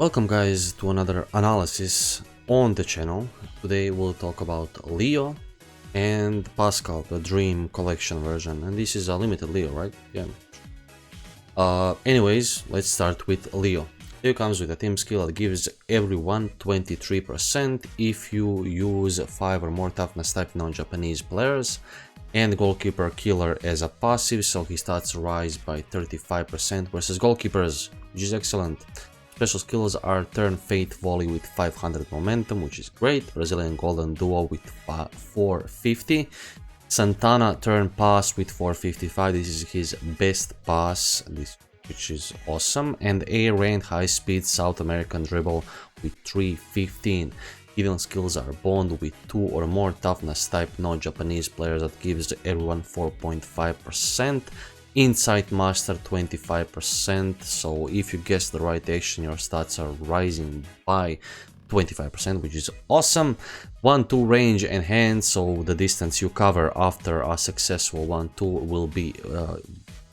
Welcome guys to another analysis on the channel. Today we'll talk about Leo and Pascal, the Dream Collection version, and this is a limited Leo, right? Yeah. Anyways, let's start with Leo. Leo comes with a team skill that gives everyone 23% if you use 5 or more toughness type non-Japanese players, and goalkeeper killer as a passive, so his stats rise by 35% versus goalkeepers, which is excellent. Special skills are turn fate volley with 500 momentum, which is great. Brazilian golden duo with 450. Santana turn pass with 455. This is his best pass, which is awesome. And A ranked high speed South American dribble with 315. Hidden skills are bond with 2 or more toughness type non-Japanese players that gives everyone 4.5%. Insight master 25%, so if you guess the right action your stats are rising by 25%, which is awesome. 1-2 range enhanced, so the distance you cover after a successful 1-2 will be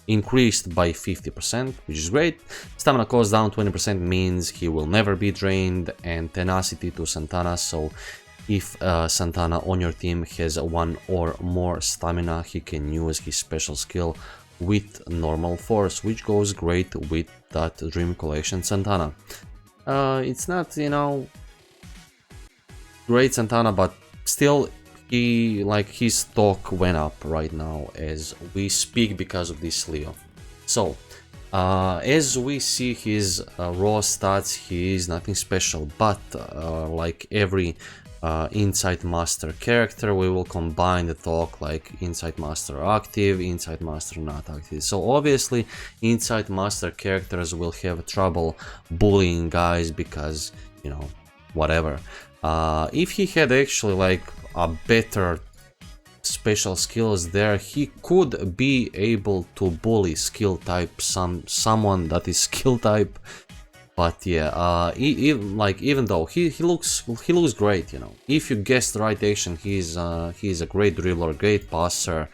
increased by 50%, which is great. Stamina cost down 20% means he will never be drained, and tenacity to Santana, so if Santana on your team has 1 or more stamina, he can use his special skill with normal force, which goes great with that Dream Collection Santana. It's not, great Santana, but still his stock went up right now as we speak because of this Leo. So as we see his raw stats, he is nothing special, but like every Insight Master character, we will combine the talk like Insight Master active, Insight Master not active. So obviously Insight Master characters will have trouble bullying guys because, whatever. If he had actually like a better special skills there, he could be able to bully skill type someone that is skill type. But yeah, even though he looks great, if you guess the right action, he's a great dribbler, great passer,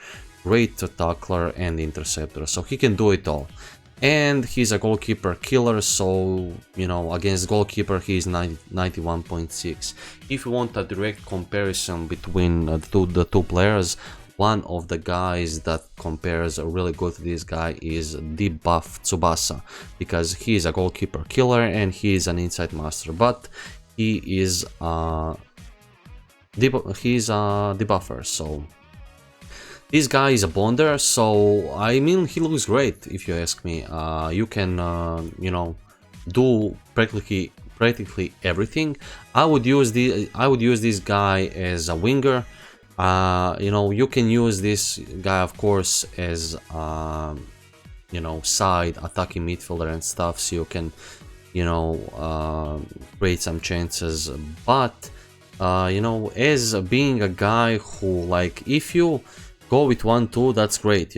great tackler and interceptor, so he can do it all. And he's a goalkeeper killer, so against goalkeeper he's 91.6. If you want a direct comparison between the two players, one of the guys that compares really good to this guy is debuff Tsubasa, because he is a goalkeeper killer and he is an Insight Master, but he is a debuffer, so this guy is a bonder. So I mean, he looks great if you ask me. You can do practically everything. I would use this guy as a winger. You can use this guy of course as side attacking midfielder and stuff, so you can create some chances. But as being a guy who, like, if you go with 1-2, that's great,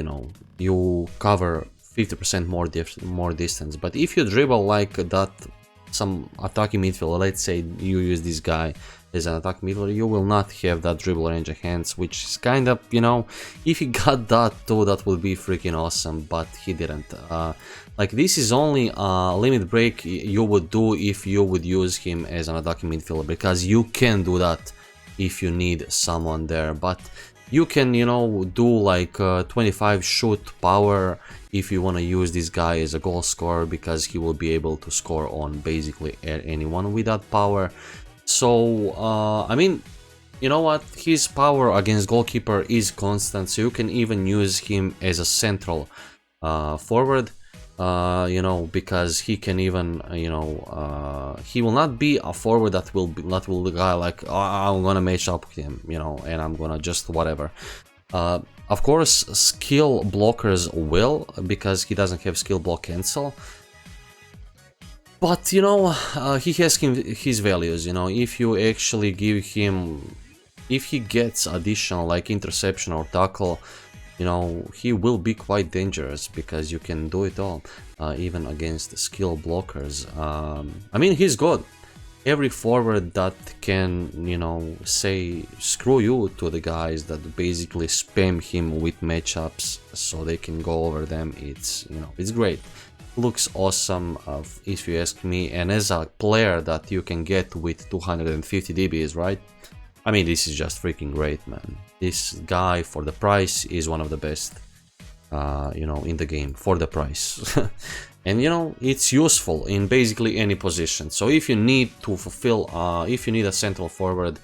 you cover 50% more distance. But if you dribble like that, some attacking midfielder, let's say you use this guy as an attack midfielder, you will not have that dribble range of hands, which is kind of, if he got that too, that would be freaking awesome, but he didn't. Like, this is only a limit break you would do if you would use him as an attacking midfielder, because you can do that if you need someone there. But you can, do like 25 shoot power if you want to use this guy as a goal scorer, because he will be able to score on basically anyone with that power. So I mean, you know what, his power against goalkeeper is constant, so you can even use him as a central forward, because he can even, he will not be a forward that will the guy like, oh, I'm gonna match up with him, and I'm gonna just whatever. Of course skill blockers will, because he doesn't have skill block cancel. But he has his values, if you actually give him, if he gets additional like interception or tackle, he will be quite dangerous, because you can do it all, even against skill blockers. I mean, he's good. Every forward that can, say screw you to the guys that basically spam him with matchups so they can go over them, it's great. looks awesome if you ask me, and as a player that you can get with 250 dbs, right? I mean, this is just freaking great, man. This guy for the price is one of the best, you know, in the game for the price. And you know, it's useful in basically any position. So if you need to fulfill, if you need a central forward,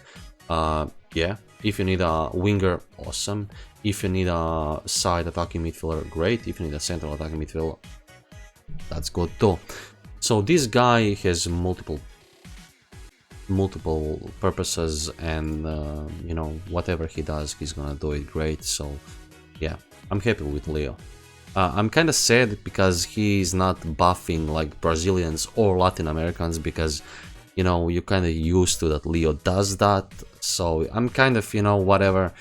yeah. If you need a winger, awesome. If you need a side attacking midfielder, great. If you need a central attacking midfielder, that's good too. So this guy has multiple purposes, and you know, whatever he does, he's gonna do it great. So yeah, I'm happy with Leo. I'm kind of sad because he's not buffing like Brazilians or Latin Americans, because you know, you kind of used to that Leo does that. So I'm kind of, you know, whatever.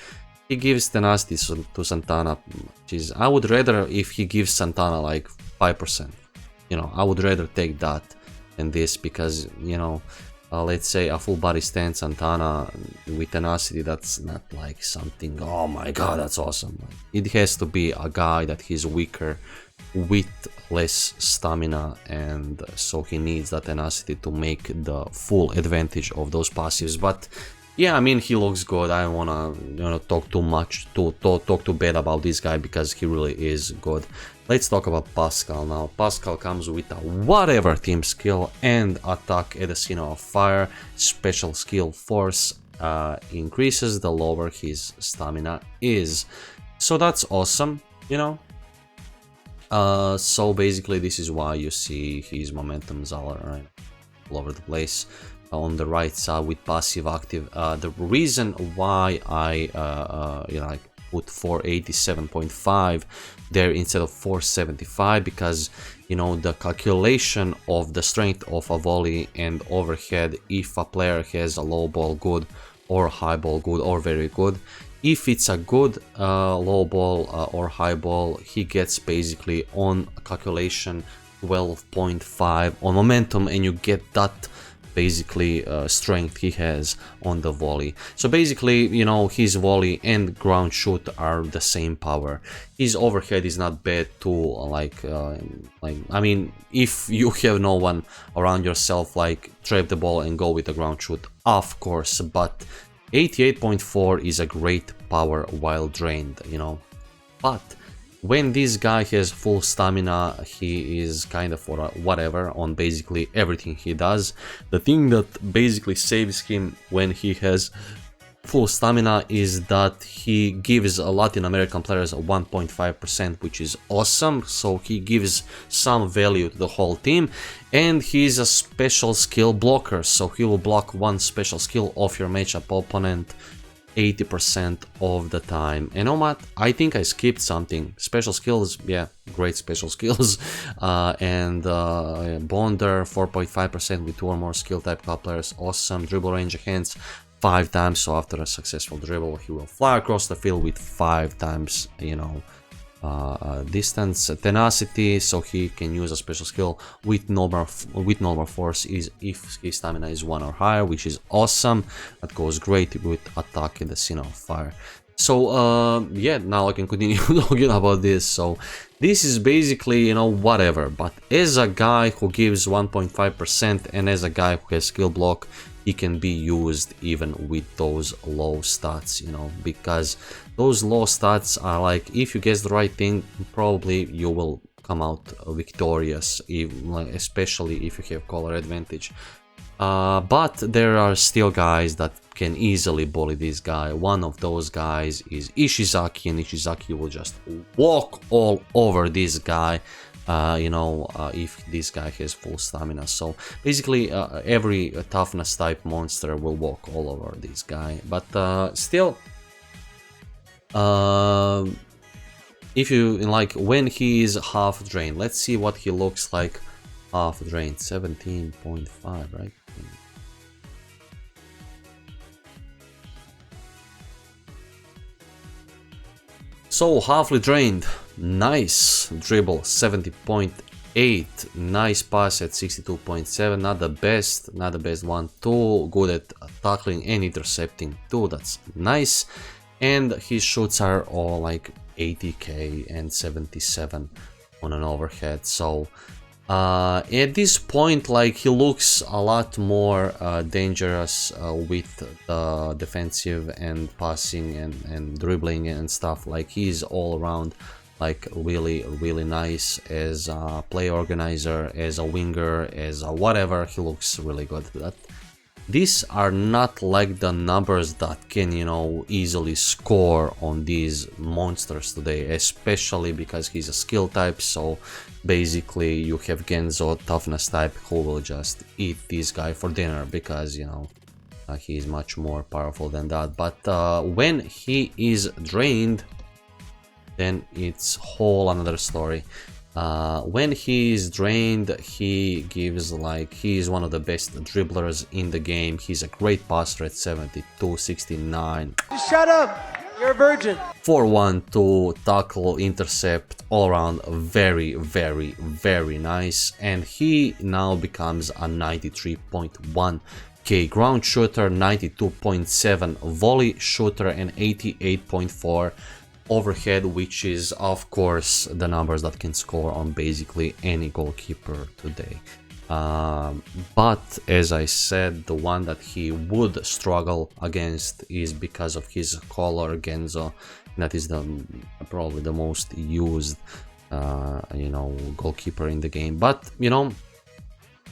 He gives tenacity to Santana, which is, I would rather if he gives Santana like 5%. You know, I would rather take that than this, because, you know, let's say a full body stand Santana with tenacity, that's not like something, oh my god, that's awesome. It has to be a guy that he's weaker with less stamina, and so he needs that tenacity to make the full advantage of those passives. But yeah, I mean, he looks good. I don't wanna, you know, talk too much, talk too bad about this guy, because he really is good. Let's talk about Pascal now. Pascal comes with a whatever team skill and attack at the scene of fire. Special skill force increases the lower his stamina is. So that's awesome, you know. So basically this is why you see his momentums all over the place on the right side with passive active. The reason why I you know, I put 487.5 there instead of 475, because you know, the calculation of the strength of a volley and overhead, if a player has a low ball good or high ball good or very good, if it's a good low ball or high ball, he gets basically on calculation 12.5 on momentum, and you get that basically strength he has on the volley. So basically, you know, his volley and ground shoot are the same power. His overhead is not bad too, like I mean, if you have no one around yourself, like trap the ball and go with the ground shoot, of course, but 88.4 is a great power while drained, you know. But when this guy has full stamina, he is kind of for whatever on basically everything he does. The thing that basically saves him when he has full stamina is that he gives Latin American players a 1.5%, which is awesome. So he gives some value to the whole team, and he's a special skill blocker, so he will block one special skill of your matchup opponent 80% of the time. And oh my, I think I skipped something. Special skills, yeah, great special skills. And Bonder 4.5% with 2 or more skill type couplers, awesome. Dribble range of hands 5 times, so after a successful dribble he will fly across the field with 5 times, you know, distance. Tenacity, so he can use a special skill with normal force is if his stamina is 1 or higher, which is awesome. That goes great with attack in the scene of fire. So yeah, now I can continue talking about this. So this is basically, you know, whatever, but as a guy who gives 1.5% and as a guy who has skill block, he can be used even with those low stats, you know, because those low stats are like, if you guess the right thing, probably you will come out victorious, especially if you have color advantage. But there are still guys that can easily bully this guy. One of those guys is Ishizaki, and Ishizaki will just walk all over this guy. You know, if this guy has full stamina. So basically every toughness type monster will walk all over this guy. But still, if you like, when he is half drained, let's see what he looks like half drained. 17.5, right? So halfly drained, nice dribble 70.8, nice pass at 62.7, not the best one too, good at tackling and intercepting too, that's nice. And his shoots are all like 80k and 77 on an overhead. So At this point, like, he looks a lot more dangerous with the defensive and passing and dribbling and stuff. Like, he's all around like really nice as a play organizer, as a winger, as a whatever. He looks really good. These are not like the numbers that can, you know, easily score on these monsters today, especially because he's a skill type. So basically you have Genzo, toughness type, who will just eat this guy for dinner because, you know, he's much more powerful than that. But when he is drained, then it's whole another story. When he is drained, he gives, like, he is one of the best dribblers in the game. He's a great passer at 72, 69. Shut up! You're a virgin. 4-1-2, tackle, intercept, all around very nice. And he now becomes a 93.1k ground shooter, 92.7 volley shooter, and 88.4 overhead, which is of course the numbers that can score on basically any goalkeeper today. But as I said, the one that he would struggle against is because of his color, Genzo. That is probably the most used you know, goalkeeper in the game. But you know,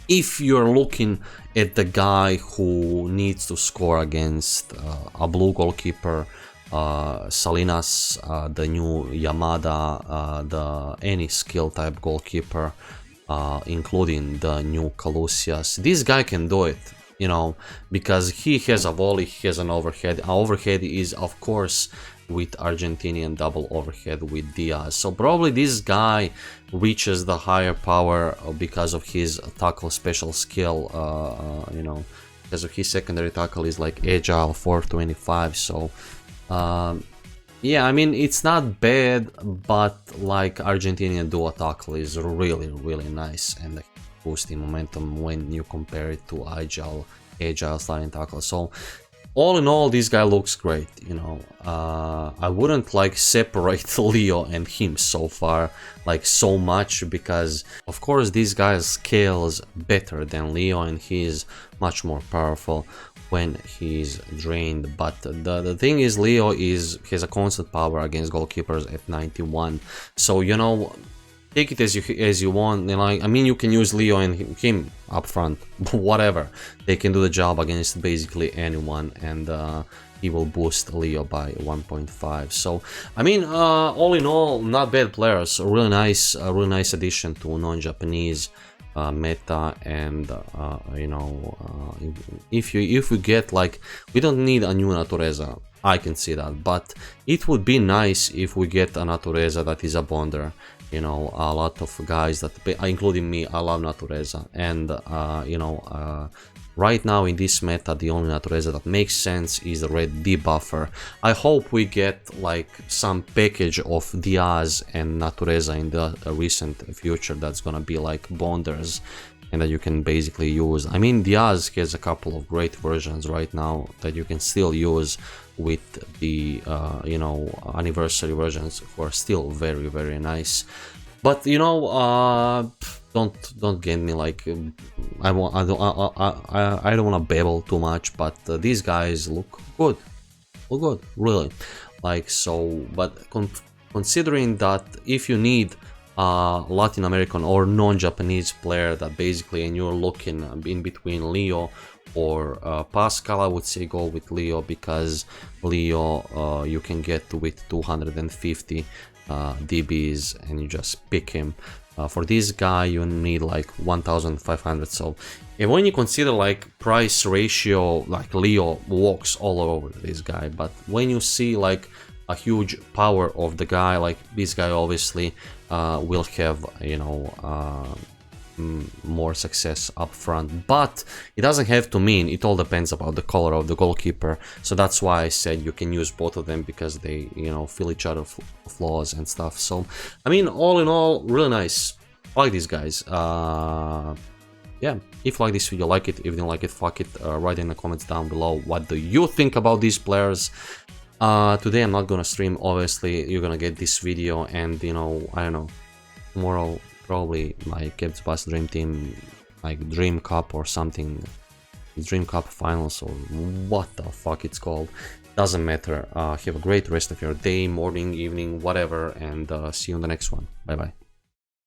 if you're looking at the guy who needs to score against a blue goalkeeper, Salinas, the new Yamada, any skill type goalkeeper, including the new Calusias, this guy can do it, you know, because he has a volley, he has an overhead. Our overhead is of course with Argentinian double overhead with Diaz, so probably this guy reaches the higher power because of his tackle special skill, you know, because of his secondary tackle is like agile 425. So yeah, I mean, it's not bad, but like Argentinian duo tackle is really nice and like boosting momentum when you compare it to agile sliding tackle. So all in all, this guy looks great, you know. I wouldn't like separate Leo and him so far like so much, because of course this guy scales better than Leo and he is much more powerful when he's drained. But the thing is, Leo has a constant power against goalkeepers at 91. So, you know, take it as you want. You know, I mean, you can use Leo and him up front, whatever. They can do the job against basically anyone, and he will boost Leo by 1.5. So, I mean, all in all, not bad players. A really nice addition to non-Japanese meta. And you know, if we get, like, we don't need a new Natureza, I can see that, but it would be nice if we get a Natureza that is a bonder. You know, a lot of guys that, including me, I love Natureza, and you know, right now in this meta the only Natureza that makes sense is the red debuffer. I hope we get like some package of Diaz and Natureza in the recent future that's gonna be like bonders, and that you can basically use. I mean, Diaz has a couple of great versions right now that you can still use with the you know, anniversary versions, who are still very nice. But you know, don't get me like, I don't want to babble too much, but these guys look good, really. Like, so, but considering that if you need Latin American or non-Japanese player that basically, and you're looking in between Leo or Pascal, I would say go with Leo, because Leo you can get with 250 DBs and you just pick him. For this guy you need like 1500. So, and when you consider like price ratio, like Leo walks all over this guy, but when you see like a huge power of the guy, like this guy obviously will have, you know, more success up front. But it doesn't have to mean, it all depends about the color of the goalkeeper. So that's why I said you can use both of them, because they, you know, fill each other flaws and stuff. So I mean, all in all, really nice. I like these guys. Yeah, if you like this video, like it. If you didn't like it, fuck it. Write in the comments down below, what do you think about these players. Today I'm not gonna stream, obviously. You're gonna get this video, and you know, I don't know, tomorrow probably like give Tsubasa Dream Team like Dream Cup or something, Dream Cup Finals or what the fuck it's called. Doesn't matter. Have a great rest of your day, morning, evening, whatever, and see you on the next one. Bye bye.